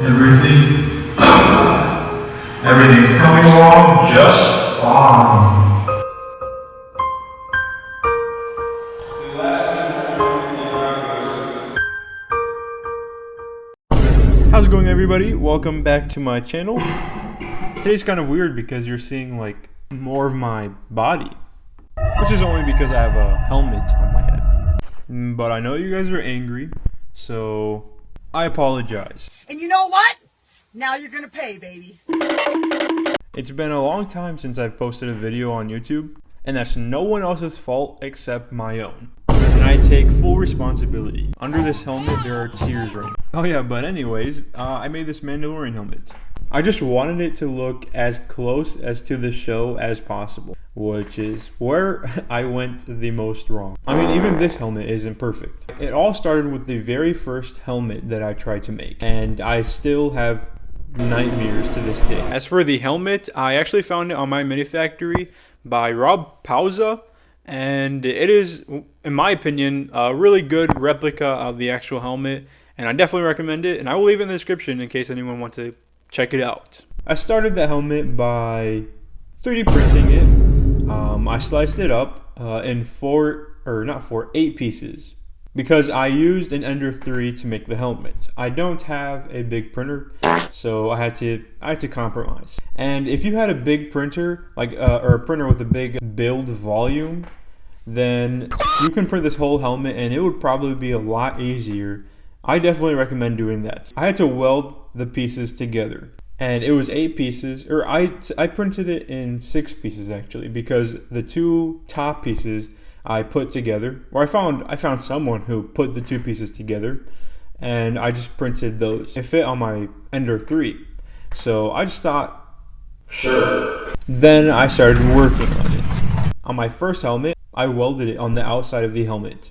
Everything, everything's coming along just fine. How's it going, everybody? Welcome back to my channel. Today's kind of weird because you're seeing like more of my body, which is only because I have a helmet on my head. But I know you guys are angry, so I apologize. And you know what? Now you're gonna pay, baby. It's been a long time since I've posted a video on YouTube, and that's no one else's fault except my own. And I take full responsibility. Under this helmet, there are tears right now. Oh yeah, but anyways, I made this Mandalorian helmet. I just wanted it to look as close as to the show as possible, which is where I went the most wrong. I mean, even this helmet isn't perfect. It all started with the very first helmet that I tried to make, and I still have nightmares to this day. As for the helmet, I actually found it on my mini factory by Rob Pauza, and it is, in my opinion, a really good replica of the actual helmet, and I definitely recommend it, and I will leave it in the description in case anyone wants to check it out. I started the helmet by 3D printing it. I sliced it up in 8 pieces because I used an Ender 3 to make the helmet. I don't have a big printer, so I had to compromise. And if you had a big printer, or a printer with a big build volume, then you can print this whole helmet and it would probably be a lot easier. I definitely recommend doing that. I had to weld the pieces together, and it was 8 pieces, or I printed it in 6 pieces actually, because the 2 top pieces I put together, or I found someone who put the 2 pieces together, and I just printed those. It fit on my Ender 3, so I just thought, sure. Then I started working on it. On my first helmet, I welded it on the outside of the helmet,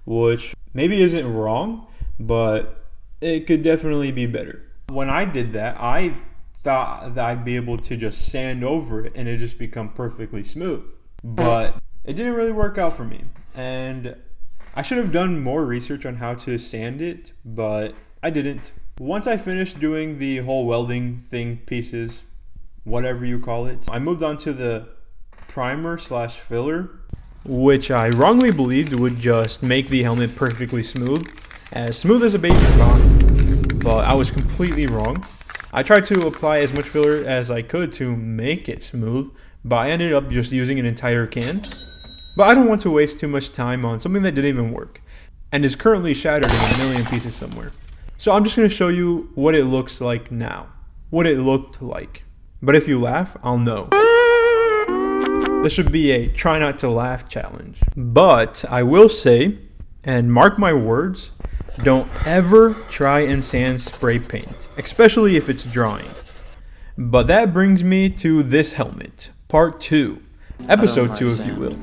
which maybe isn't wrong, but it could definitely be better. When I did that, I thought that I'd be able to just sand over it and it just become perfectly smooth. But it didn't really work out for me. And I should have done more research on how to sand it, but I didn't. Once I finished doing the whole welding thing, pieces, whatever you call it, I moved on to the primer/filler, which I wrongly believed would just make the helmet perfectly smooth as a baby spawn, but I was completely wrong. I tried to apply as much filler as I could to make it smooth, but I ended up just using an entire can. But I don't want to waste too much time on something that didn't even work and is currently shattered in a million pieces somewhere. So I'm just going to show you what it looks like now, what it looked like. But if you laugh, I'll know. This should be a try not to laugh challenge. But I will say, and mark my words, don't ever try and sand spray paint, especially if it's drying. But that brings me to this helmet, part 2, episode 2 if you will.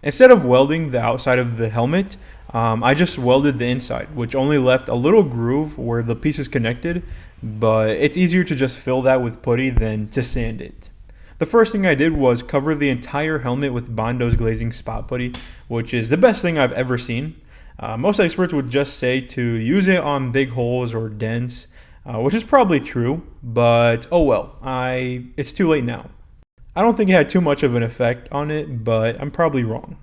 Instead of welding the outside of the helmet, I just welded the inside, which only left a little groove where the pieces connected, but it's easier to just fill that with putty than to sand it. The first thing I did was cover the entire helmet with Bondo's glazing spot putty, which is the best thing I've ever seen. Most experts would just say to use it on big holes or dents, which is probably true, but oh well, it's too late now. I don't think it had too much of an effect on it, but I'm probably wrong.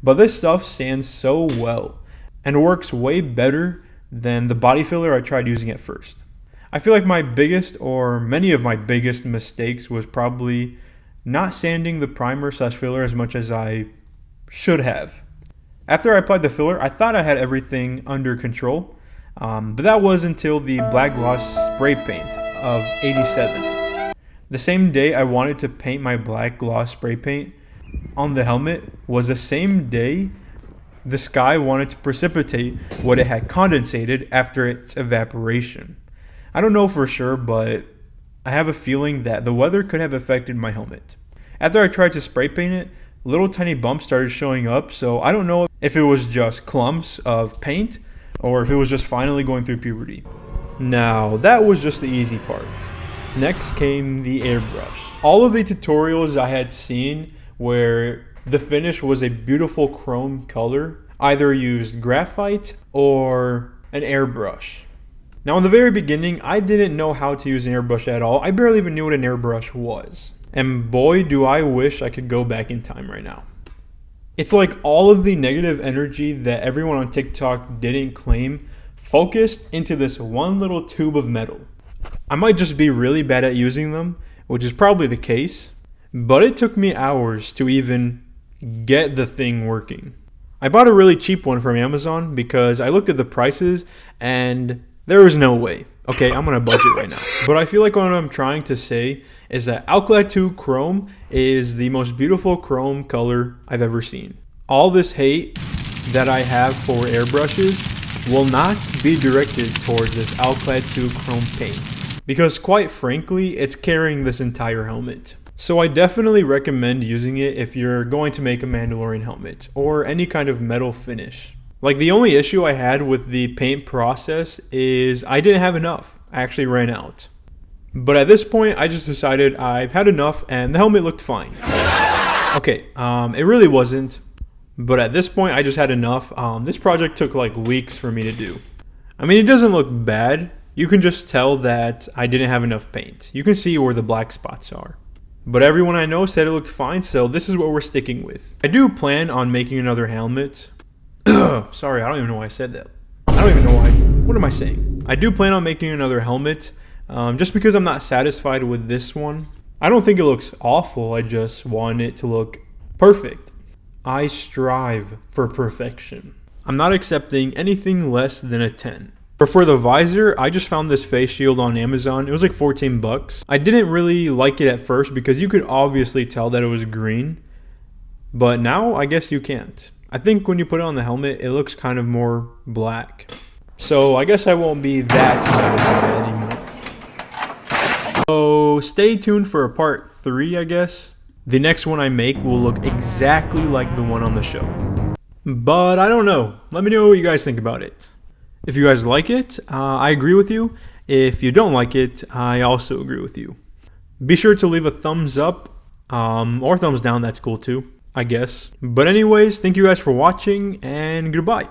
But this stuff sands so well and works way better than the body filler I tried using at first. I feel like my biggest, or many of my biggest mistakes was probably not sanding the primer/filler as much as I should have. After I applied the filler, I thought I had everything under control, but that was until the black gloss spray paint of 87. The same day I wanted to paint my black gloss spray paint on the helmet was the same day the sky wanted to precipitate what it had condensated after its evaporation. I don't know for sure, but I have a feeling that the weather could have affected my helmet. After I tried to spray paint it, little tiny bumps started showing up, so I don't know if it was just clumps of paint or if it was just finally going through puberty. Now, that was just the easy part. Next came the airbrush. All of the tutorials I had seen where the finish was a beautiful chrome color either used graphite or an airbrush. Now in the very beginning, I didn't know how to use an airbrush at all. I barely even knew what an airbrush was. And boy, do I wish I could go back in time right now. It's like all of the negative energy that everyone on TikTok didn't claim focused into this one little tube of metal. I might just be really bad at using them, which is probably the case, but it took me hours to even get the thing working. I bought a really cheap one from Amazon because I looked at the prices and there was no way. Okay, I'm gonna budget right now. But I feel like what I'm trying to say is that Alclad 2 Chrome is the most beautiful chrome color I've ever seen. All this hate that I have for airbrushes will not be directed towards this Alclad 2 Chrome paint, because quite frankly, it's carrying this entire helmet. So I definitely recommend using it if you're going to make a Mandalorian helmet or any kind of metal finish. Like, the only issue I had with the paint process is I didn't have enough. I actually ran out. But at this point, I just decided I've had enough and the helmet looked fine. Okay, it really wasn't. But at this point, I just had enough. This project took like weeks for me to do. I mean, it doesn't look bad. You can just tell that I didn't have enough paint. You can see where the black spots are. But everyone I know said it looked fine, so this is what we're sticking with. I do plan on making another helmet. Sorry, I don't even know why I said that. I don't even know why. What am I saying? I do plan on making another helmet, just because I'm not satisfied with this one. I don't think it looks awful, I just want it to look perfect. I strive for perfection. I'm not accepting anything less than a 10. But for the visor, I just found this face shield on Amazon. It was like 14 bucks. I didn't really like it at first because you could obviously tell that it was green. But now, I guess you can't. I think when you put it on the helmet, it looks kind of more black. So I guess I won't be that mad about it anymore. So stay tuned for a part 3, I guess. The next one I make will look exactly like the one on the show. But I don't know. Let me know what you guys think about it. If you guys like it, I agree with you. If you don't like it, I also agree with you. Be sure to leave a thumbs up or thumbs down. That's cool too, I guess. But anyways, thank you guys for watching and goodbye.